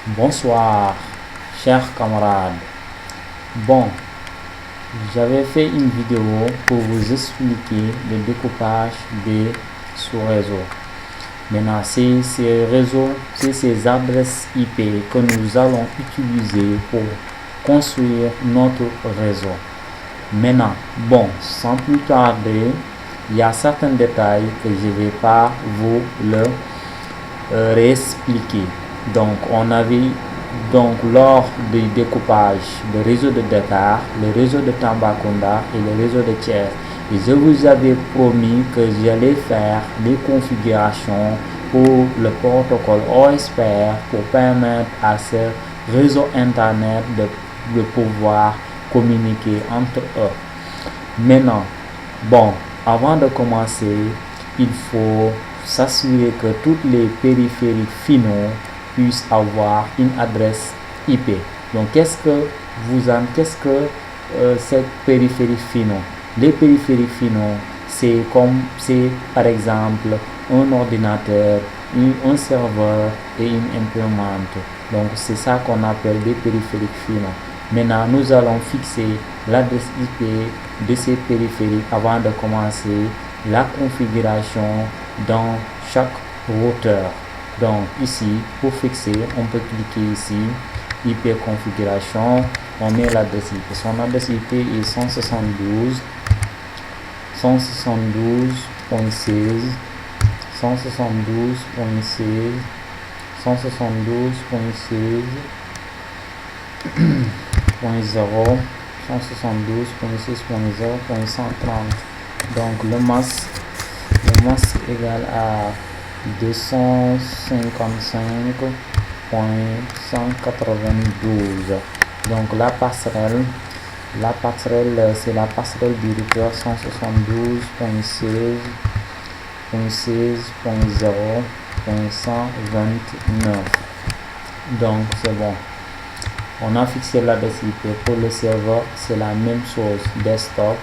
Bonsoir, chers camarades. Bon, j'avais fait une vidéo pour vous expliquer le découpage des sous-réseaux. Maintenant, c'est ces adresses IP que nous allons utiliser pour construire notre réseau. Maintenant, bon, sans plus tarder, il y a certains détails que je ne vais pas vous le réexpliquer. Donc, lors du découpage du réseau de Dakar, le réseau de Tambacounda et le réseau de Thiès, et je vous avais promis que j'allais faire des configurations pour le protocole OSPF pour permettre à ce réseau Internet de pouvoir communiquer entre eux. Maintenant, bon, avant de commencer, il faut s'assurer que toutes les périphériques finaux puissent avoir une adresse IP. Donc, qu'est-ce que ces périphériques finaux? Les périphériques finaux, c'est par exemple un ordinateur, un serveur et une imprimante. Donc, c'est ça qu'on appelle des périphériques finaux. Maintenant, nous allons fixer l'adresse IP de ces périphériques avant de commencer la configuration dans chaque routeur. Donc ici, pour fixer, on peut cliquer ici, IP configuration, on met l'adresse IP. Son adresse IP est 172.16, 172.16, 172.16.0, 172.16.0.130. Donc le masque égal à 255.192. Donc la passerelle c'est la passerelle du routeur 172.16.0.129. Donc c'est bon. On a fixé l'adresse IP. Pour le serveur, c'est la même chose. Desktop,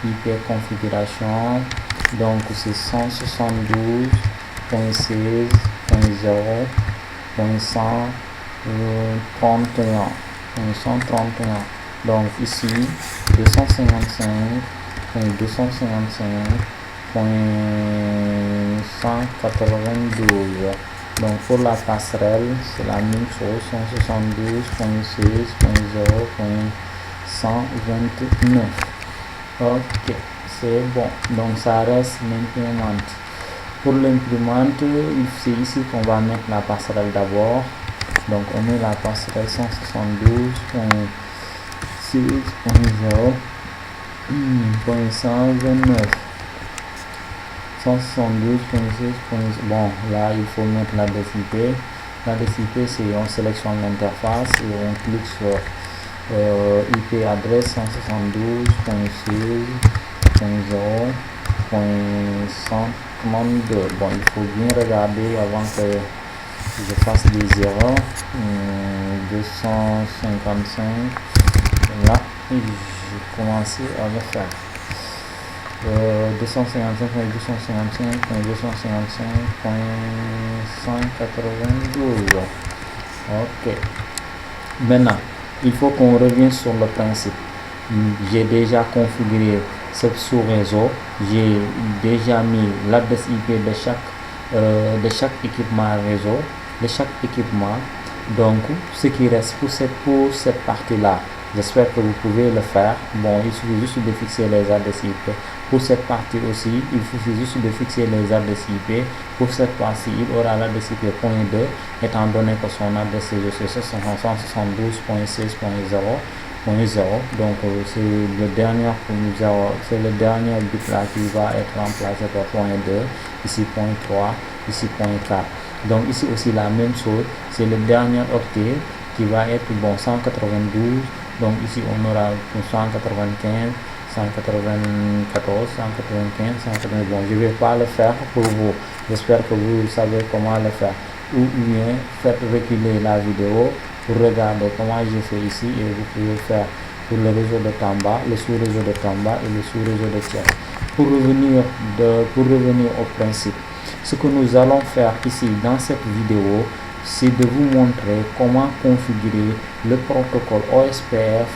IP configuration. Donc c'est 172.16.0.131. Donc ici 255.255.192. Donc pour la passerelle, c'est la même chose, 172.16.0.129. Ok, c'est bon. Donc ça reste l'imprimante. Pour l'imprimante, c'est ici qu'on va mettre la passerelle d'abord. Donc on met la passerelle 172.16.0.129. 172.16. Bon, là il faut mettre l'adresse IP. L'adresse IP, c'est on sélectionne l'interface et on clique sur IP adresse 172.16.0.132. Bon, il faut bien regarder avant que je fasse des erreurs. 255. Là, j'ai commencé à le faire. 255.255.255.192. Ok. Maintenant, il faut qu'on revienne sur le principe. J'ai déjà configuré ce sous-réseau. J'ai déjà mis l'adresse IP de chaque équipement réseau, de chaque équipement. Donc, ce qui reste pour cette partie-là, j'espère que vous pouvez le faire. Bon, il suffit juste de fixer les adresses IP. Pour cette partie aussi, il suffit juste de fixer les adresses IP. Pour cette partie, il aura l'adresse IP .2, étant donné que son adresse c'est 172.16.0.0. Donc c'est le dernier bit là qui va être remplacé par .2, ici .3, ici .4. Donc ici aussi la même chose, c'est le dernier octet qui va être 192. Donc ici on aura 195, 194, 195, 195. Bon, je ne vais pas le faire pour vous. J'espère que vous savez comment le faire. Ou bien faites reculer la vidéo pour regarder comment je fais ici et vous pouvez faire pour le réseau de Tamba, le sous-réseau de Tamba et le sous-réseau de Thiès. Pour revenir au principe, ce que nous allons faire ici dans cette vidéo, c'est de vous montrer comment configurer le protocole OSPF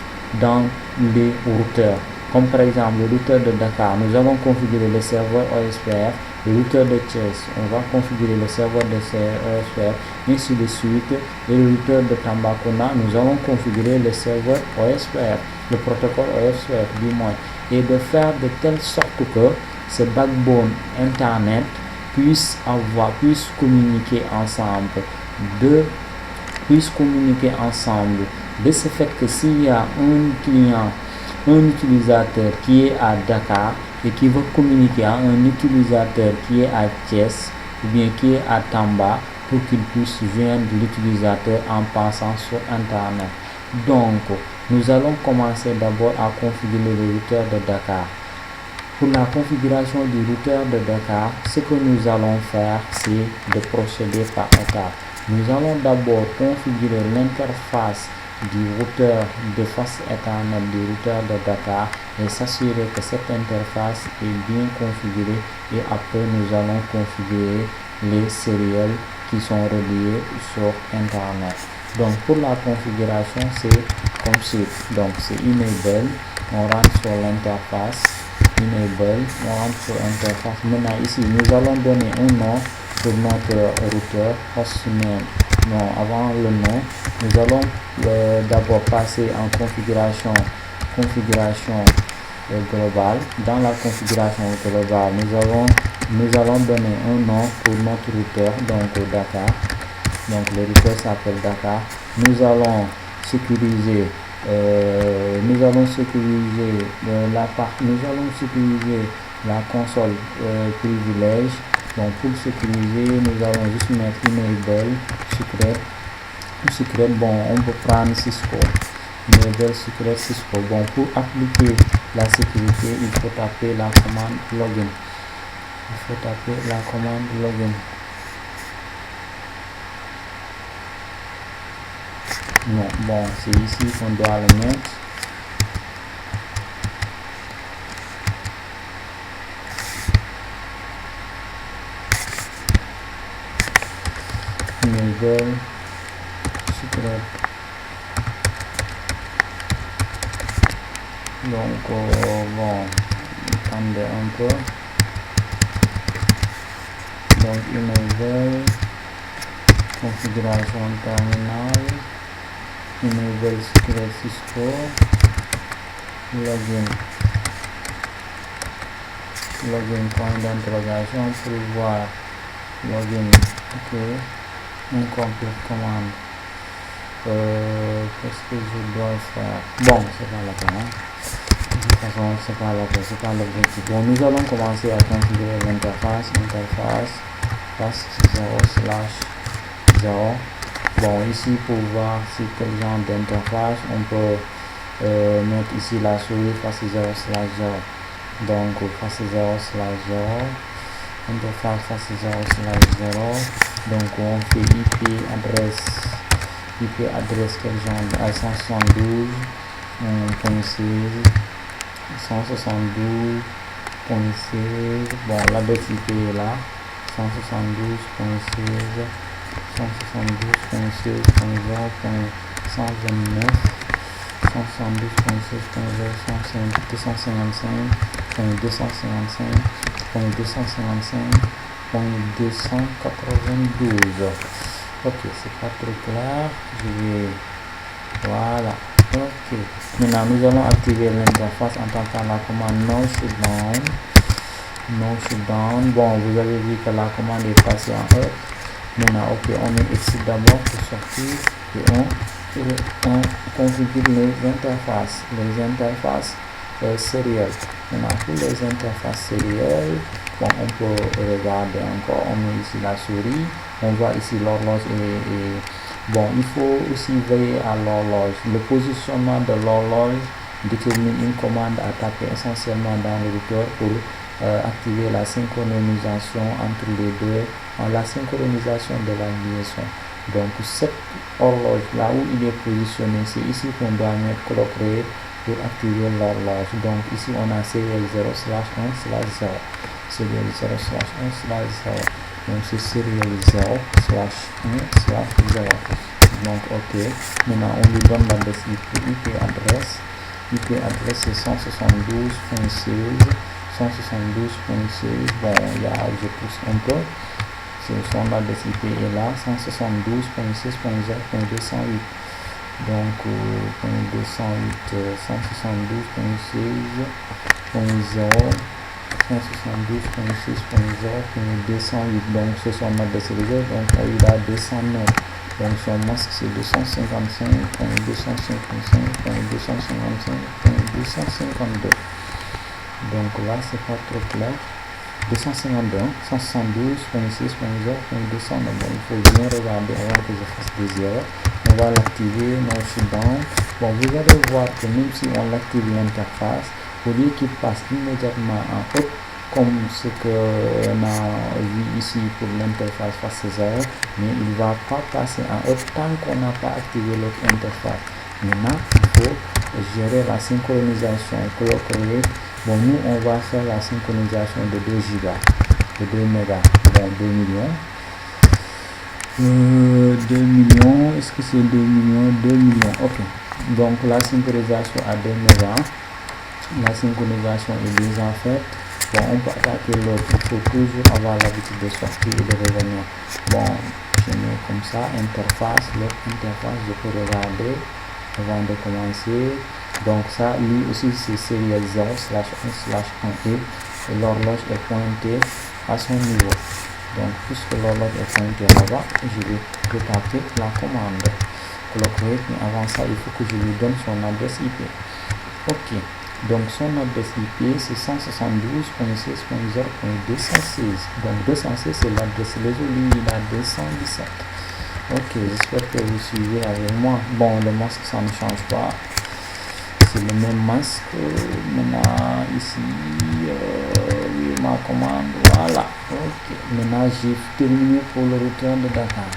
dans les routeurs. Comme par exemple le routeur de Dakar, nous allons configurer le serveur OSPF. Le routeur de Thiès, on va configurer le serveur de OSPF, ainsi de suite. Et le routeur de Tambacounda, nous allons configurer le serveur OSPF, le protocole OSPF du moins. Et de faire de telle sorte que ce backbone Internet puisse communiquer ensemble. De ce fait que s'il y a un utilisateur qui est à Dakar et qui veut communiquer à un utilisateur qui est à Thiès ou bien qui est à Tamba pour qu'il puisse joindre l'utilisateur en passant sur Internet. Donc, nous allons commencer d'abord à configurer le routeur de Dakar. Pour la configuration du routeur de Dakar, ce que nous allons faire, c'est de procéder par étapes. Nous allons d'abord configurer l'interface du routeur de face Ethernet du routeur de Dakar et s'assurer que cette interface est bien configurée, et après nous allons configurer les sériels qui sont reliés sur Internet. Donc pour la configuration, c'est comme suit. Donc c'est enable, on rentre sur l'interface, enable, on rentre sur l'interface. Maintenant ici nous allons donner un nom pour notre routeur, hostname. Non, avant le nom, nous allons d'abord passer en configuration globale. Dans la configuration globale, nous allons donner un nom pour notre routeur, donc Dakar. Donc le routeur s'appelle Dakar. Nous allons sécuriser la console privilège. Donc pour sécuriser, nous allons juste mettre enable secret. Bon, on peut prendre Cisco, enable secret Cisco. Bon, pour appliquer la sécurité, il faut taper la commande login. Non, bon, c'est ici qu'on doit le mettre. Enable secret. Donc bon, attendez un peu. Donc enable configuration terminal, enable secret Cisco, login point d'interrogation pour voir login. Ok, on complète commande. Qu'est-ce que je dois faire? Bon, c'est pas la peine, de toute façon c'est pas l'objectif. Bon, nous allons commencer à configurer l'interface face 0/0. Bon, ici pour voir si quel genre d'interface on peut mettre ici la souris face 0/0. Donc face 0/0, interface face 0/0. Donc on fait IP adresse quel genre? À 172.16, 172.16. Bon, l'adresse IP est là, 172.16, 172.16.0.129, 172.16.0.255.255.292. Ok, c'est pas trop clair. Voilà. Ok. Maintenant, nous allons activer l'interface en tapant la commande no shutdown. Bon, vous avez vu que la commande est passée en up. Maintenant, ok, on met exit d'abord pour sortir et on configure les interfaces sérielles. Maintenant, pour les interfaces sérielles, bon, on peut regarder encore. On met ici la souris. On voit ici l'horloge et bon, il faut aussi veiller à l'horloge. Le positionnement de l'horloge détermine une commande à taper essentiellement dans le routeur pour activer la synchronisation entre les deux, la synchronisation de la liaison. Donc cette horloge là où il est positionné, c'est ici qu'on doit mettre clock rate pour activer l'horloge. Donc ici on a serial 0/1/0, serial 0/1/0. Donc c'est serial 0 slash 1 slash 0. Donc ok, maintenant on lui donne l'adresse IP adresse. IP adresse c'est 172.16. 172.16. Bon, je pousse un peu. Son adresse IP est là, 172.16.0.208. Donc, 208, 172.16.0, 172.6.0.208. Donc, c'est son adresse réseau. Donc, il a 209. Donc, son masque, c'est 255.255.255.252. Donc, là, c'est pas trop clair. 252, 172.6.0.209. Bon, il faut bien regarder avant que je fasse des erreurs. On va l'activer, no shutdown. Bon, vous allez voir que même si on l'active l'interface, au lieu qu'il passe immédiatement en up, comme ce qu'on a vu ici pour l'interface face 0, mais il ne va pas passer en up tant qu'on n'a pas activé l'autre interface. Maintenant, il faut gérer la synchronisation clock rate. Bon, nous, on va faire la synchronisation de 2 gigas, de 2 mégas, bon, 2 millions. 2 millions, est-ce que c'est 2 millions? 2 millions, ok. Donc, la synchronisation à 2 mégas, la synchronisation est déjà faite. Bon, on peut attaquer l'autre, il faut toujours avoir l'habitude de sortir et de revenir. Bon, je mets comme ça, interface, l'autre interface, je peux regarder avant de commencer. Donc ça, lui aussi, c'est serial 0/1/1 et l'horloge est pointée à son niveau. Donc, puisque l'horloge est pointée là-bas, je vais retaper la commande clock rate, mais avant ça, il faut que je lui donne son adresse IP. Ok, donc son adresse IP, c'est 172.16.0.216. Donc 216, c'est l'adresse réseau, lui, il a 217. Ok, j'espère que vous suivez avec moi. Bon, le masque, ça ne change pas. C'est le même masque. Maintenant, ici, oui, ma commande, voilà. Ok, maintenant, j'ai terminé pour le routeur de Dakar.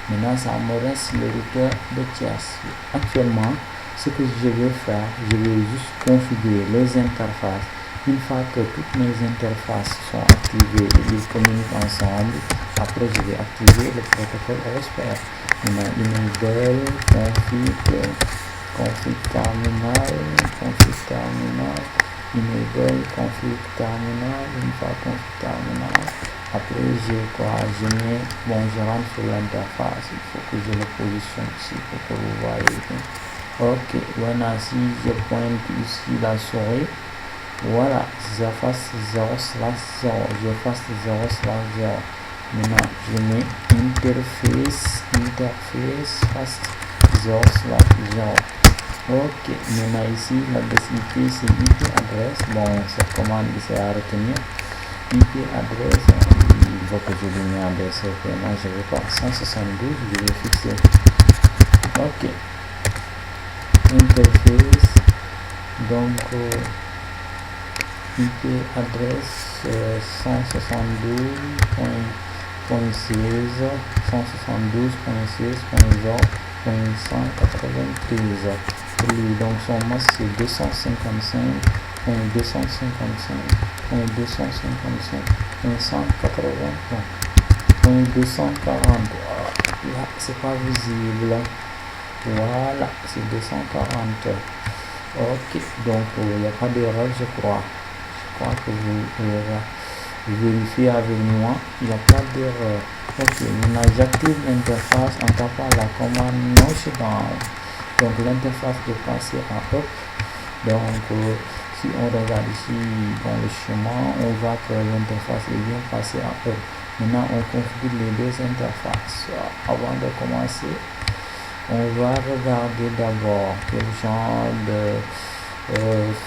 Maintenant, ça me reste le routeur de Thiès. Actuellement, ce que je vais faire, je vais juste configurer les interfaces. Une fois que toutes mes interfaces sont activées et ils communiquent ensemble, après je vais activer le protocole OSPF. Maintenant, enable, config terminal, enable, config terminal, une fois config terminal. Après, j'ai quoi? Je mets, bon, je rentre sur l'interface. Il faut que je le positionne ici pour que vous voyez. Ok, voilà, si je pointe ici la souris, voilà, je fasse 0/0, je fasse 0/0. Maintenant, je mets interface fast 0/0. Ok, maintenant ici, l'adresse IP, c'est IP adresse. Bon, cette commande, c'est à retenir. IP adresse, il faut que je lui mette adresse. Moi, je vais pas 172, je vais fixer. Ok. Interface, donc IP adresse 172.16.0.193. Donc son masque c'est 255.255.180.240. Là, c'est pas visible. Voilà, c'est 240. Ok, donc il n'y a pas d'erreur, je crois. Je crois que vous vérifiez avec moi. Il n'y a pas d'erreur. Ok, maintenant j'active l'interface en tapant la commande no shutdown. Donc l'interface est passée en up. Donc si on regarde ici dans le chemin, on voit que l'interface est bien passée en up. Maintenant on configure les deux interfaces. Avant de commencer, on va regarder d'abord quel genre de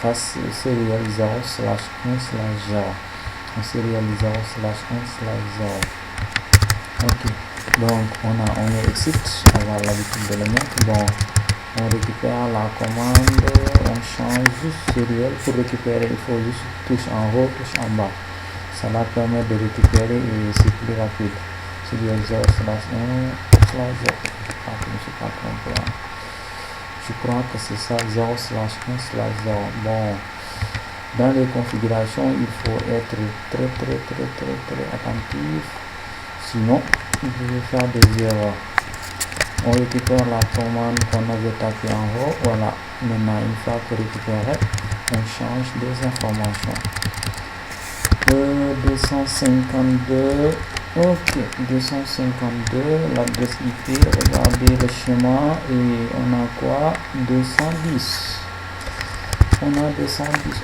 face serial 0/1/0. Serial 0/1/0. Ok, donc on est exit, on va l'habitude de le mettre. Bon, on récupère la commande, on change juste serial. Pour récupérer, il faut juste touche en haut, touche en bas. Ça va permettre de récupérer et c'est plus rapide. Serial 0/1/0. Je ne suis pas trompé. Je crois que c'est ça, 0/1/0. Bon, dans les configurations, il faut être très attentif. Sinon, vous pouvez faire des erreurs. On récupère la commande qu'on avait tapée en haut. Voilà. Maintenant, une fois que récupéré, on change des informations. 252. Ok, 252. L'adresse IP. Regardez le chemin. Et on a quoi? 210. On a 210.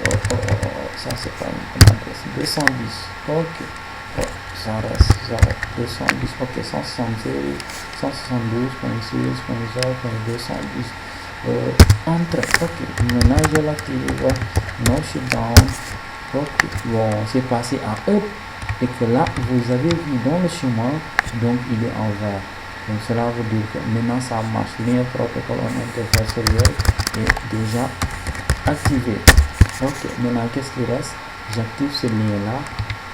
Ça c'est pas une adresse. 210. Ok. Ça reste 0. 210. Ok, 172.6.0.210. Entrée. Ok. Maintenant je l'active. No shutdown. Ok. Bon, c'est passé à up. Et que là, vous avez vu dans le chemin, donc il est en vert. Donc cela veut dire que maintenant ça marche. Lien protocole en interface sérieux est déjà activé. Ok, maintenant qu'est-ce qui reste? J'active ce lien là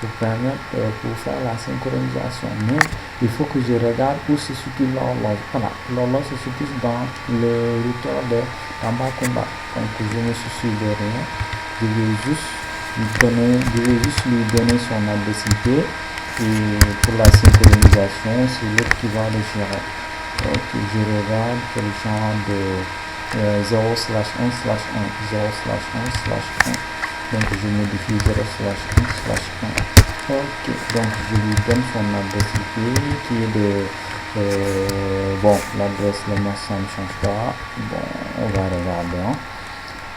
pour permettre pour faire la synchronisation. Mais il faut que je regarde où se situe l'horloge. Voilà, l'horloge se situe dans le routeur de Tambacounda. Donc je ne me soucie de rien. Je vais juste lui donner son adresse IP et pour la synchronisation c'est l'autre qui va le gérer. Donc je regarde que le champ de 0/1/1 0/1/1. Donc je modifie 0/1/1. Ok, donc je lui donne son adresse IP qui est de bon, l'adresse le mot ça ne change pas. Bon, on va regarder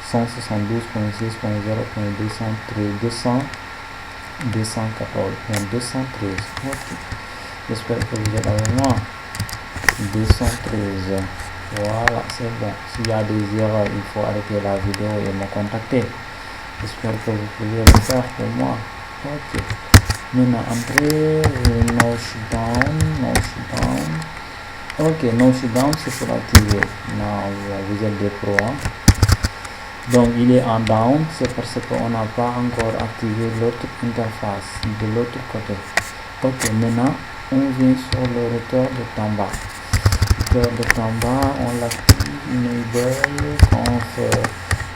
172.6.0.213. Ok, j'espère que vous êtes avec moi. 213. Voilà, c'est bon. S'il y a des erreurs, il faut arrêter la vidéo et me contacter. J'espère que vous pouvez le faire pour moi. Ok. Maintenant, entrée, no shutdown. Ok, no shutdown, c'est pour activer. Non, vous êtes des pros. Donc, il est en down, c'est parce qu'on n'a pas encore activé l'autre interface de l'autre côté. Ok, maintenant, on vient sur le routeur de Tamba. On l'active, enable, conf.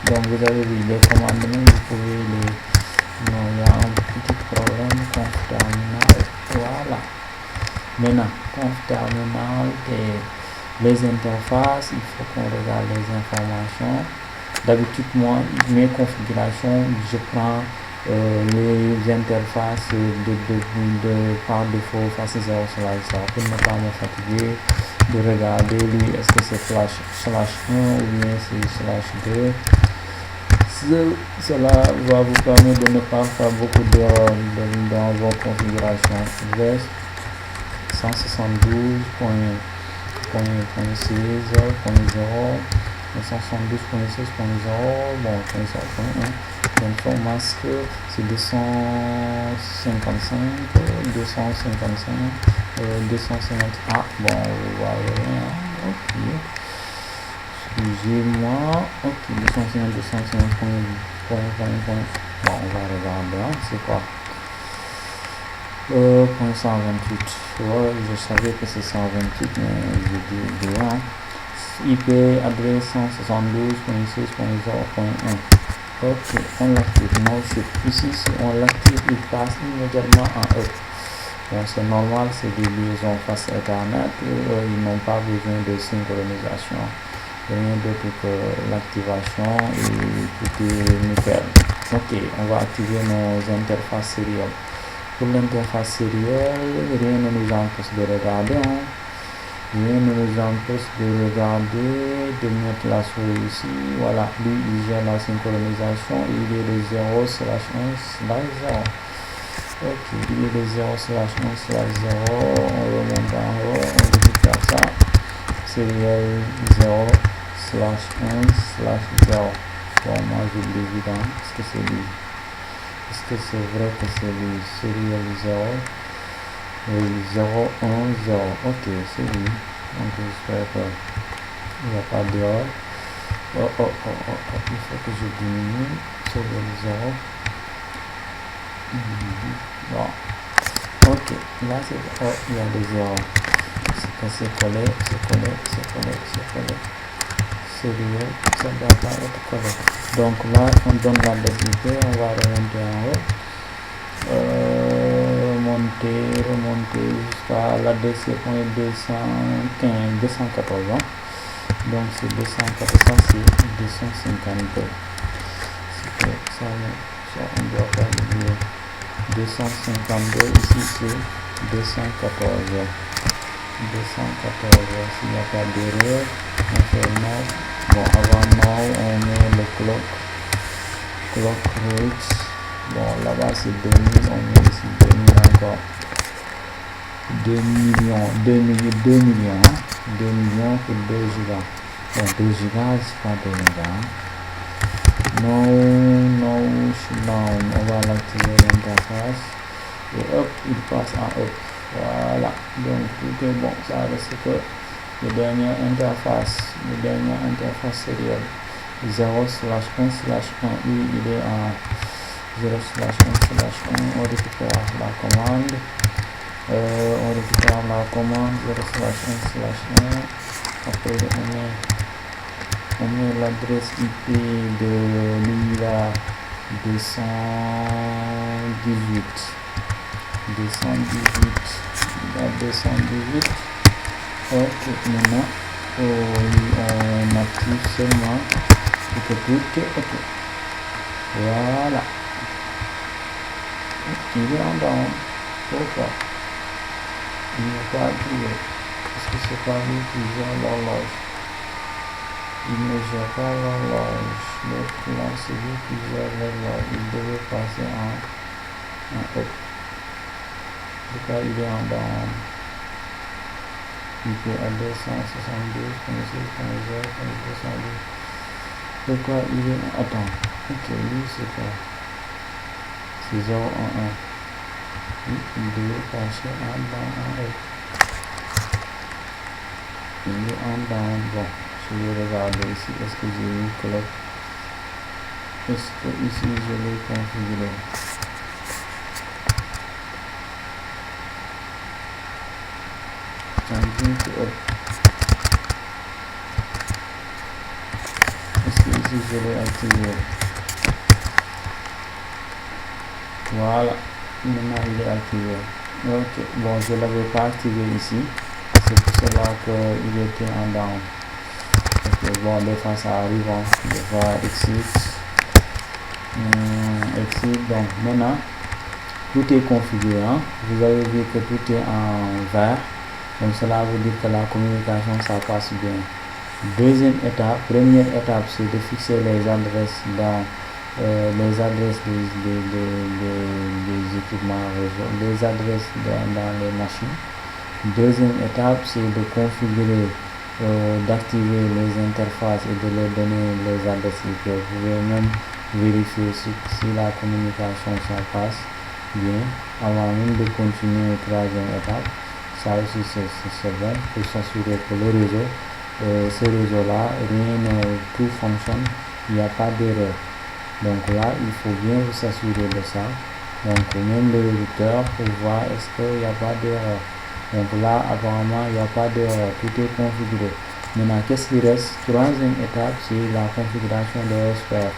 Donc vous avez vu les commandes, vous pouvez les... Non, il y a un petit problème, conf terminal. Voilà. Maintenant, conf terminal et les interfaces, il faut qu'on regarde les informations. D'habitude, moi, mes configurations, je prends les interfaces par défaut face 0/0 pour ne pas me fatiguer de regarder lui est-ce que c'est /1 ou bien c'est /2. Cela va vous permettre de ne pas faire beaucoup d'erreurs dans vos configurations. Reste 172.6.0 172.6.0 bon 0.1. Donc son masque c'est 255 ah bon vous voyez rien. Ok, excusez-moi. Ok, 250 bon, on va regarder c'est quoi. 128. Ouais, je savais que c'est 128 mais je dis bien. IP adresse 172.6.0.1. Ok, on l'active. No shift. Ici, si on l'active, il passe immédiatement en up. Bon, c'est normal, c'est des liaisons face Ethernet. Ils n'ont pas besoin de synchronisation. Rien d'autre que l'activation et tout est nickel. Ok, on va activer nos interfaces sérielles. Pour l'interface sérielle, rien ne nous empêche de regarder. Rien ne nous empêche de regarder, de mettre la souris ici. Voilà, lui il gère la synchronisation. Il est de 0/1/0. Ok, il est de 0/1/0. On remonte en haut, on récupère ça. Serial 0/1/0. Bon, moi je l'évident. Est-ce que c'est lui? Est-ce que c'est vrai que c'est lui? Serial 0. Oui, 010. Ok, c'est lui. Donc j'espère qu'il n'y a pas d'erreur. Il faut que je diminue sur le 0. Bon. Ok, là c'est... Oh, il y a des erreurs. C'est collé. C'est lié, ça ne doit pas être collé. Donc là, on donne la DSP, on va remonter en haut. Mon remonter jusqu'à l'adresse.215, 214. Hein? Donc c'est 214, ça c'est 252. Ça, on doit pas oublier. 252, ici c'est 214. 214, s'il n'y a pas d'erreur, on fait now. Bon, avant now, on met le clock rate. Bon, là-bas c'est 2000, on met ici 2000 encore. 2 millions, 2 millions, hein? 2 millions pour 2 gigas. Bon, 2 gigas, c'est pas 2 gigas. Hein? No, shutdown. On va l'activer l'interface. Et hop, il passe en up. Voilà, donc tout est bon. Ça reste que le dernier interface sérieux 0/1/1, lui il est en 0/1/1. On récupère la commande. 0/1/1. Après on met l'adresse IP de l'ILA 218. Ok, maintenant on active seulement pour que tout est ok. Voilà, il est en down. Pourquoi il n'est pas activé? Parce que c'est pas lui qui gère l'horloge. Il ne gère pas l'horloge. Donc là c'est lui qui gère l'horloge. Il devait passer en up. Pourquoi il est en down? IP adresse 172.6.0.212. Pourquoi il est... Attends. Ok, lui c'est quoi? C'est 011. Il devait passer en down. Il est en down. Bon, je vais regarder ici. Est-ce que j'ai eu clock? Est-ce que ici je l'ai configuré? Est-ce que ici je l'ai activé? Voilà, maintenant il est activé. Ok, bon, je ne l'avais pas activé ici, c'est pour cela qu'il était en down. Ok, bon, des fois ça arrive, hein. Des fois exit. Donc maintenant tout est configuré, hein. Vous avez vu que tout est en vert. Donc cela veut dire que la communication ça passe bien. Deuxième étape, première étape c'est de fixer les adresses dans les adresses des équipements réseau, les adresses dans les machines. Deuxième étape c'est de configurer, d'activer les interfaces et de leur donner les adresses IP. Vous pouvez même vérifier si la communication ça passe bien avant même de continuer troisième étape. Ça aussi c'est bon pour s'assurer que le réseau, ce réseau-là, tout fonctionne, il n'y a pas d'erreur. Donc là, il faut bien vous assurer de ça. Donc même le routeur pour voir est-ce qu'il n'y a pas d'erreur. Donc là, apparemment, il n'y a pas d'erreur, tout est configuré. Maintenant, qu'est-ce qui reste? Troisième étape, c'est la configuration de OSPF.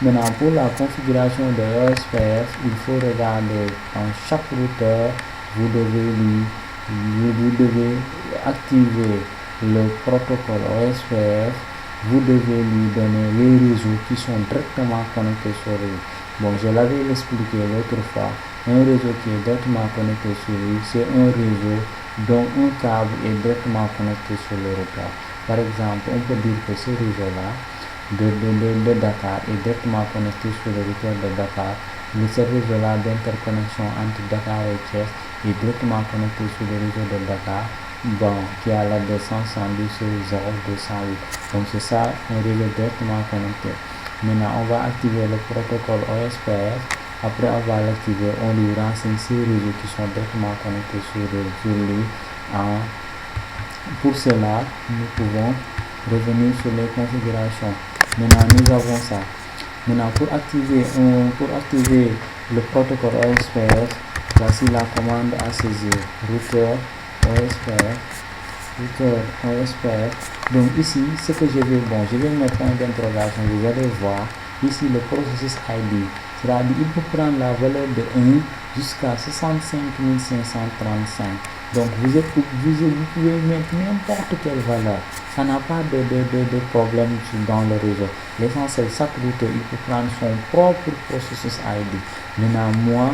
Maintenant, pour la configuration de OSPF, il faut regarder en chaque routeur, vous devez activer le protocole OSPF, vous devez lui donner les réseaux qui sont directement connectés sur lui. Bon, je l'avais expliqué l'autre fois, un réseau qui est directement connecté sur lui, c'est un réseau dont un câble est directement connecté sur le routeur. Par exemple, on peut dire que ce réseau-là de Dakar est directement connecté sur le routeur de Dakar. Le service de la d'interconnexion entre Dakar et Thiès est directement connecté sur le réseau de Dakar, bon, qui a l'adresse 172.0.208. Donc c'est ça, un réseau directement connecté. Maintenant, on va activer le protocole OSPF. Après avoir l'activé, on lui renseigne ces réseaux qui sont directement connectés sur lui. Pour cela, nous pouvons revenir sur les configurations. Maintenant, nous avons ça. Maintenant, pour activer le protocole OSPF, voici la commande à saisir. Routeur OSPF. Donc ici, ce que je vais mettre point d'interrogation. Vous allez voir ici le processus ID. C'est-à-dire il peut prendre la valeur de 1 jusqu'à 65 535. Donc vous pouvez mettre n'importe quelle valeur. Ça n'a pas de problème dans le réseau. L'essentiel, chaque routeur, il peut prendre son propre processus ID. Maintenant, moi,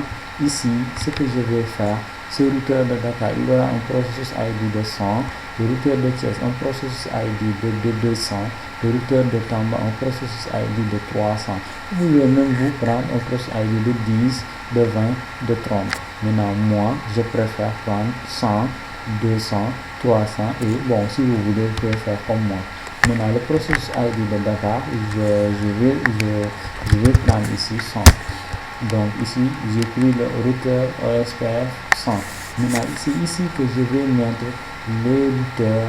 ici, ce que je vais faire, ce routeur de Dakar, il aura un processus ID de 100, le routeur de Thiès, un processus ID de 200, le routeur de Tamba, un processus ID de 300. Vous pouvez même vous prendre un processus ID de 10, de 20, de 30. Maintenant, moi, je préfère prendre 100, 200, 300 et bon, si vous voulez, vous pouvez faire comme moi. Maintenant, le processus ID de Dakar, je vais prendre ici 100. Donc ici, j'ai pris le routeur OSPF 100. Maintenant, c'est ici que je vais mettre les routeurs,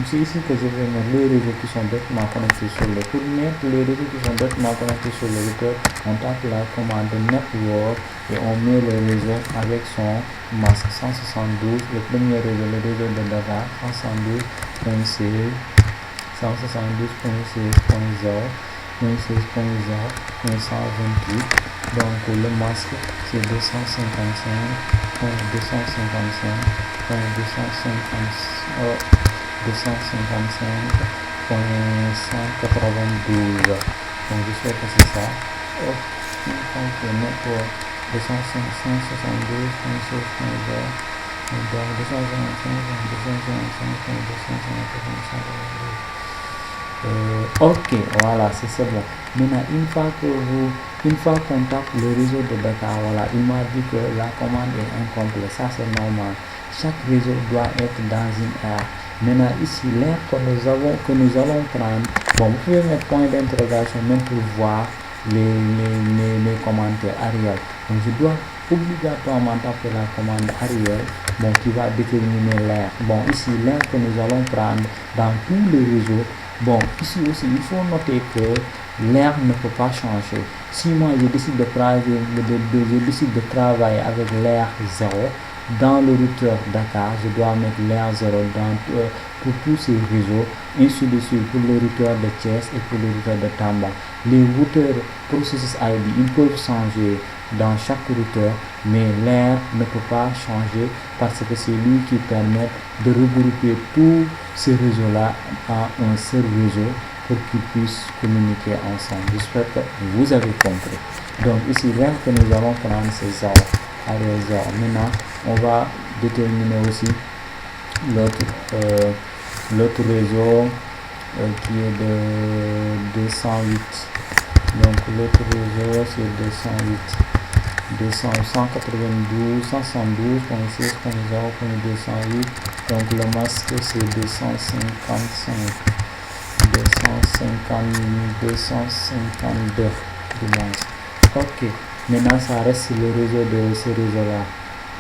c'est ici que je vais mettre les réseaux qui sont directement connectés sur le. Pour mettre les réseaux qui sont directement connectés sur le routeur, on tape la commande network et on met le réseau avec son masque 172. Le premier réseau, le réseau de Dakar, 172.16, 172.16.0, 128. Donc le masque c'est 255.255.292. Donc j'espère que c'est ça. Donc network 255.72.16.0. Donc 255.255.255. Ok, voilà, c'est bon. Maintenant, une fois qu'on tape le réseau de Dakar, voilà, il m'a dit que la commande est incomplète. Ça, c'est normal. Chaque réseau doit être dans une aire. Maintenant, ici, l'aire que nous allons prendre, bon, vous pouvez mettre point d'interrogation même pour voir les commentaires arrière. Donc, je dois obligatoirement taper la commande arrière, bon, qui va déterminer l'aire. Bon, ici, l'aire que nous allons prendre dans tous les réseaux. Bon, ici aussi, il faut noter que l'air ne peut pas changer. Si moi je décide de travailler avec l'air 0, dans le routeur Dakar, je dois mettre l'air 0 pour tous ces réseaux, ainsi de suite pour le routeur de Thiès et pour le routeur de Tamba. Les routeurs processus ID, ils peuvent changer dans chaque routeur, mais l'air ne peut pas changer parce que c'est lui qui permet de regrouper tous ces réseaux-là à un seul réseau pour qu'ils puissent communiquer ensemble. J'espère que vous avez compris. Donc ici, l'air que nous allons prendre, c'est 0, arrière 0. Maintenant, on va déterminer aussi l'autre réseau qui est de 208. Donc l'autre réseau c'est 208. 192, 172.6.0.208. Donc le masque c'est 252 du masque. Ok, maintenant ça reste le réseau de ce réseau là.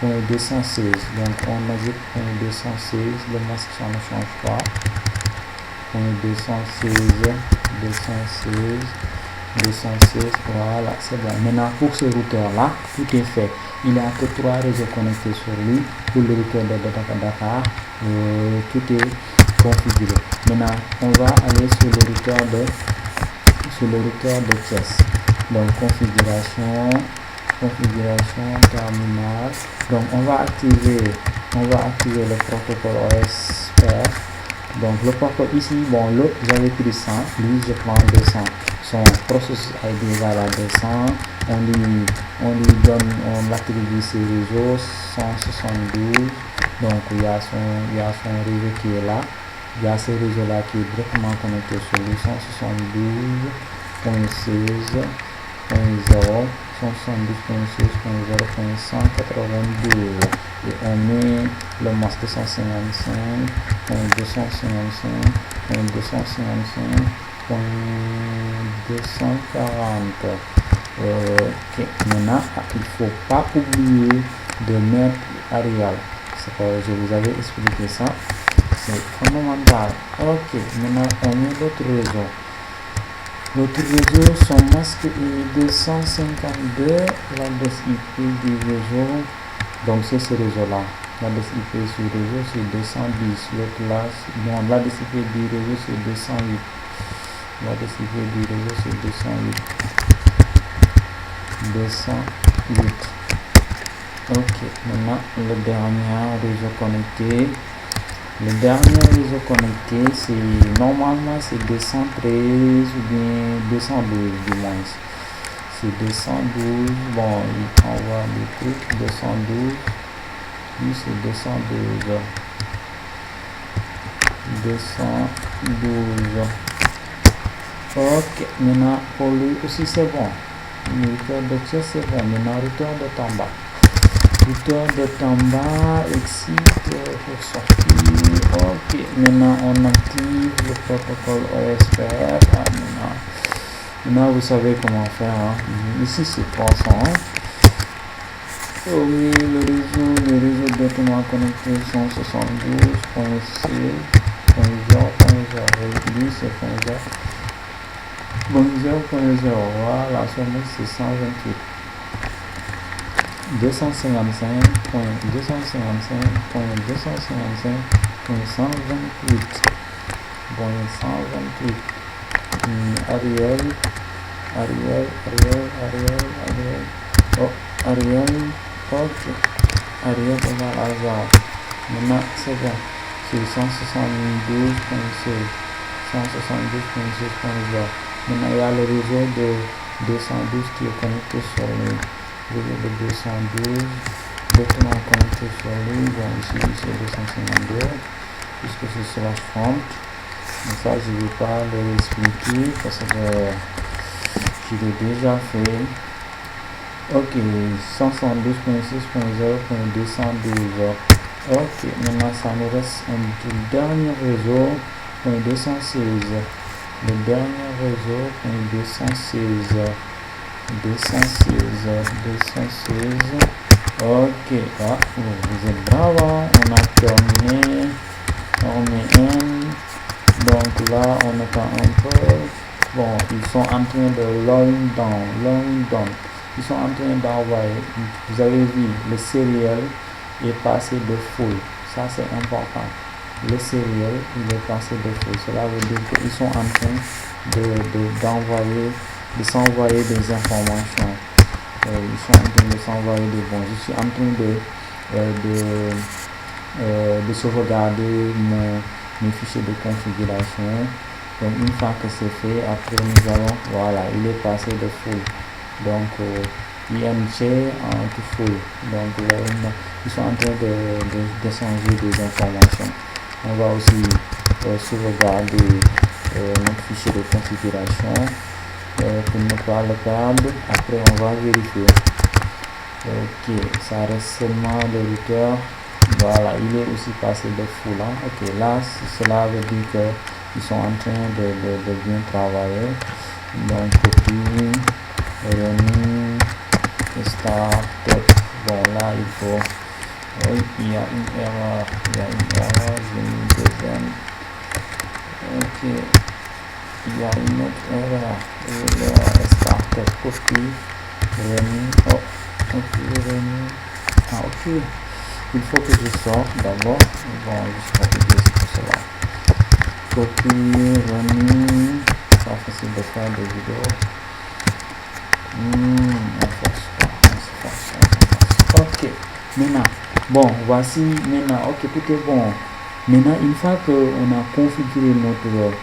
Point 216, donc on ajoute point 216, le masque ça ne change pas. Point 216, voilà, c'est bon. Maintenant pour ce routeur là, tout est fait. Il n'y a que 3 réseaux connectés sur lui. Pour le routeur de Dakar, tout est configuré. Maintenant on va aller sur le routeur de Thiès. Donc configuration terminal. Donc on va activer le protocole OSPF. Donc le protocole ici, bon, l'autre j'avais pris 100, lui je prends 200. Son processus ID égale à 200. On l'attribue ses réseaux 172. Donc il y a son réseau qui est là. Il y a ce réseau là qui est directement connecté sur le 172.16.0, 172.16.0.192 et on met le masque 255.255.240. Ok, maintenant il ne faut pas oublier de mettre Arial. C'est que je vous avais expliqué ça, c'est fondamental. Ok, maintenant on met l'autre réseau. L'autre réseau, son masque est 252, l'adresse IP du réseau, donc c'est ce réseau-là. L'adresse IP sur le réseau c'est 210, l'autre là, bon, l'adresse IP du réseau c'est 208. L'adresse IP du réseau c'est 208. 208. Ok, maintenant le dernier réseau connecté. Le dernier réseau connecté, c'est normalement c'est 213 ou bien 212 du moins. C'est 212. Bon, il envoie des trucs. 212. Lui, c'est 212. 212. Ok, maintenant pour lui aussi c'est bon. Le routeur de chess c'est bon. Maintenant, routeur de Tamba. Routeur de Tamba, exit pour sortir. Ok, maintenant on active le protocole OSPF. Maintenant vous savez comment faire. Ici c'est 300. Oui, le réseau directement connecté 172.6.0.0. Lui c'est 0.0. Bon, 0.0. Voilà, seulement c'est 128. 255.255.255.128. Bon, 128. Ariel. Oh, Ariel. Ok. Ariel égale hasard. Maintenant, c'est bon. C'est 172.6. 172.6.0. Maintenant, il y a le réseau de 212 qui est connecté sur le réseau de 212. Directement connecté sur lui. Bon, ici c'est 252. Puisque c'est slash front. Mais ça, je ne vais pas l'expliquer parce que je l'ai déjà fait. Ok, 172.6.0.212. Ok, maintenant ça nous reste un dernier réseau, .216. Le dernier réseau, .216. 216. Ok, vous êtes bravo, on a terminé. On met un. Donc là, on attend un peu. Bon, ils sont en train de loading down. Ils sont en train d'envoyer. Vous avez vu, le serial est passé de full. Ça, c'est important. Le serial, il est passé de full. Cela veut dire qu'ils sont en train de s'envoyer des informations. Ils sont en train de s'envoyer des bons. Je suis en train de sauvegarder mes fichiers de configuration. Donc une fois que c'est fait, après nous allons, voilà, il est passé de full. Donc IMC en tout full. Donc là, ils sont en train d'échanger des informations. On va aussi sauvegarder notre fichier de configuration pour ne pas le perdre. Après on va vérifier. Ok, ça reste seulement le routeur. Voilà, il est aussi passé de full. Ok, là cela veut dire que ils sont en train de bien travailler. Donc copie, running, start. Bon là il faut. Oui, il y a une erreur. J'ai mis une deuxième. Ok, il y a une autre erreur. Start, copie, running. Oh, ok, running. Ok. Il faut que je sorte d'abord. Bon, je suis fatigué, c'est pour cela. Copie, running. C'est pas facile de faire des vidéos. On force pas. Ok. Maintenant, bon, voici maintenant. Ok, tout est bon. Maintenant, une fois qu'on a configuré notre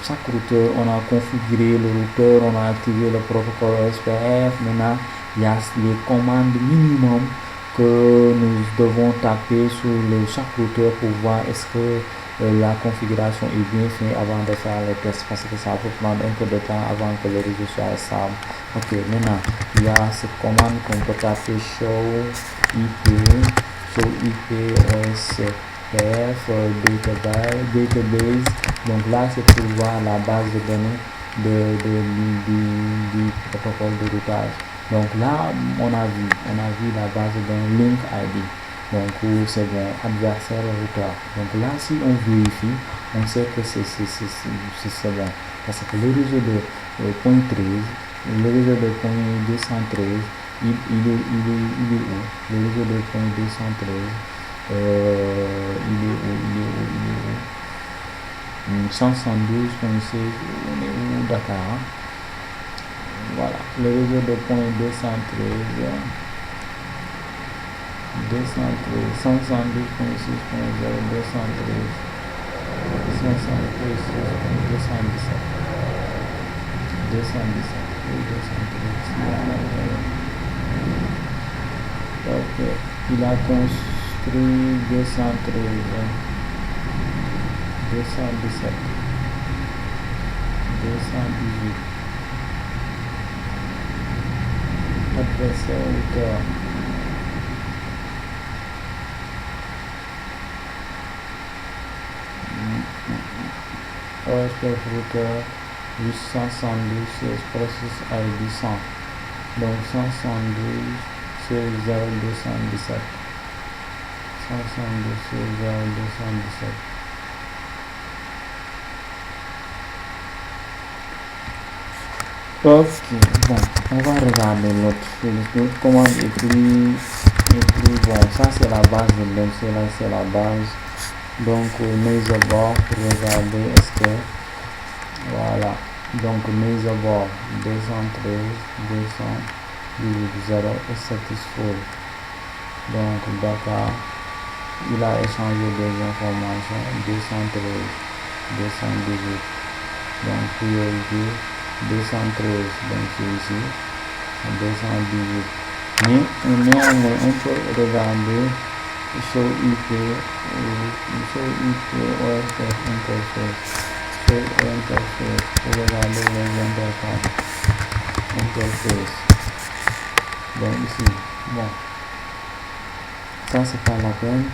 chaque routeur, on a configuré le routeur, on a activé le protocole SPF. Maintenant, il y a les commandes minimum que nous devons taper sur chaque routeur pour voir est-ce que la configuration est bien faite avant de faire les tests, parce que ça peut prendre un peu de temps avant que le réseau soit stable. Ok, maintenant il y a cette commande qu'on peut taper show IP OSPF database. Donc là c'est pour voir la base de données du protocole de routage. Donc là, on a vu la base d'un link ID. Donc c'est bon, adversaire routeur. Donc là, si on vérifie, on sait que c'est bon. Parce que le réseau de point 13, le réseau de point 213, il est où? Le réseau de point 213, il est où? 172.6, on est où? Dakar. Voilà, le réseau de points 213, 172.6.0, 213, 513.217, 217, et 213. Ok, il a construit 213, 217, 218. Adversaire auteur. OSPF routeur 872 16 process ID 100. Donc 172 16 0217. 172 16 0217. Ok, bon, on va regarder l'autre. Commande écrit, bon, ça c'est la base, donc c'est la base. Donc, mise à bord pour regarder est-ce que, voilà, donc mise à bord 213, 218, 0 est satisfait. Donc, Dakar, il a échangé des informations, 213, 218, donc priorité 213, donc c'est ici, 218. Mais néanmoins, on peut regarder show IP, OSPF interface, show interface, pour regarder les interfaces, interface. Donc ici, bon, ça c'est pas la peine,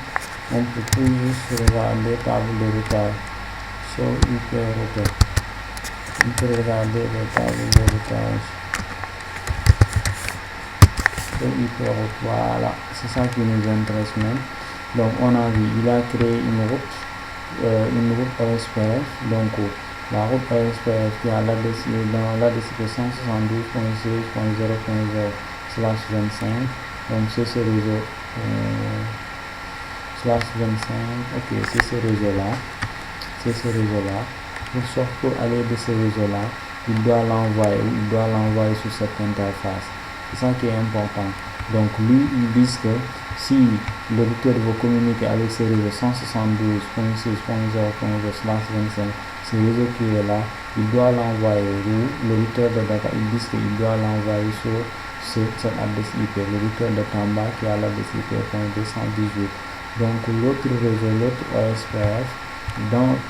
on peut tout juste regarder table de routage, show IP router. On peut regarder les tables de routage. Voilà, c'est ça qui nous intéresse même. Donc on a vu, il a créé une route OSPF. Donc la route OSPF qui a l'adresse dans l'adresse 172.16.0.0/25. Donc c'est ce réseau /25. Ok, c'est ce réseau là. Pour aller de ce réseau là, il doit l'envoyer sur cette interface. C'est ça qui est important. Donc lui, ils disent que si le routeur veut communiquer avec ce réseau 172.6.0.0/25, ce réseau qui est là, il doit l'envoyer où le routeur de Dakar, ils disent qu'il doit l'envoyer sur cette adresse IP, le routeur de Tamba qui a l'adresse IP .218. Donc l'autre réseau, l'autre OSPF,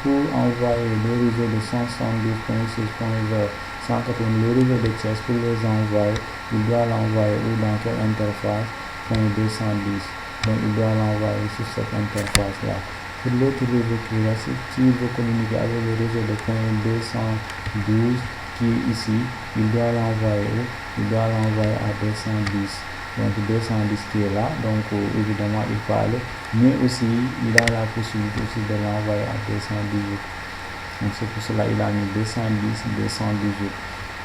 pour envoyer le réseau de 172.6.0, le réseau de Thiès, pour les envoyer, il doit l'envoyer ou dans quelle interface .210. Donc il doit l'envoyer sur cette interface là. Pour l'autre réseau qui est là, s'il veut communiquer avec le réseau de .212 qui est ici, il doit l'envoyer à 210. Donc 210 qui est là, donc évidemment il faut aller, mais aussi il a la possibilité aussi de l'envoyer à 218. Donc c'est pour cela il a mis 210, 218.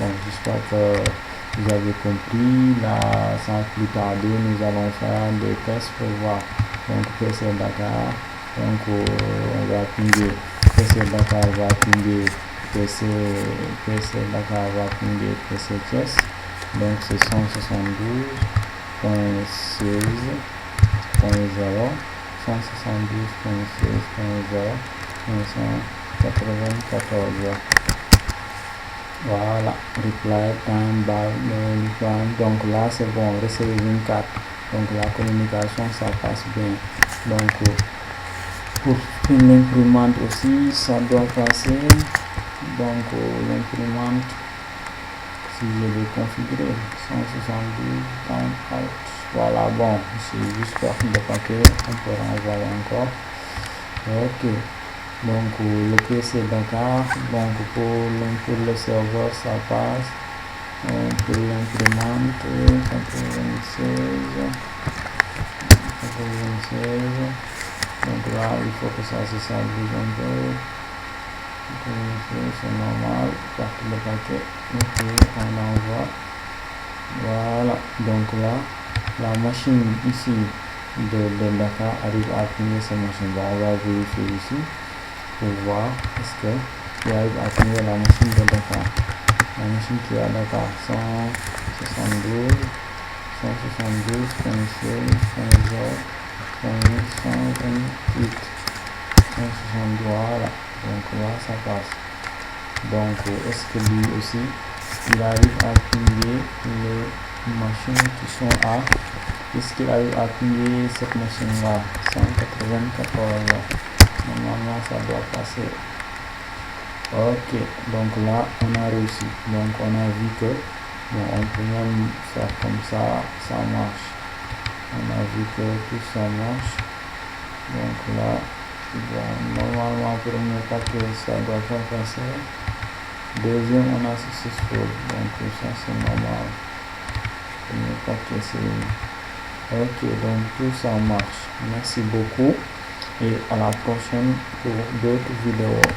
Donc j'espère que vous avez compris. Là, sans plus tarder, nous allons faire des tests pour voir. Donc PC Dakar, donc on va pinguer, PC Dakar va pinguer, PC Dakar va pinguer PC Thiès. Donc c'est 172.16.0, 172.16.0, 594. Voilà, reply time bar. Donc là c'est bon, recevoir une carte. Donc la communication ça passe bien. Donc pour l'imprimante aussi ça doit passer. Donc l'imprimante, si je vais configurer 172 down out, voilà, bon, c'est juste partie de paquet, on peut renvoyer encore. Ok, donc le PC Dakar, donc pour le serveur ça passe. Pour l'imprimante 96, donc là il faut que ça se stabilise un peu. C'est normal, partie de paquet. Ok, on envoie. Voilà, donc là la machine ici de Dakar arrive à finir sa machine. Bon, on va vérifier ici pour voir est-ce qu'il arrive à finir la machine de Dakar. la machine qui est à Dakar, 172, 128, 160, voilà, donc là ça passe. Donc est-ce que lui aussi il arrive à plier les machines qui sont à, est-ce qu'il arrive à plier cette machine là, 194 là, normalement ça doit passer. Ok, donc là on a réussi, donc on a vu que bon, on peut même faire comme ça, ça marche, on a vu que tout ça marche. Donc là bon, normalement premier papier ça doit pas passer, deuxième on a successful, donc ça c'est normal, premier papier c'est ok, donc tout ça marche. Merci beaucoup et à la prochaine pour d'autres vidéos.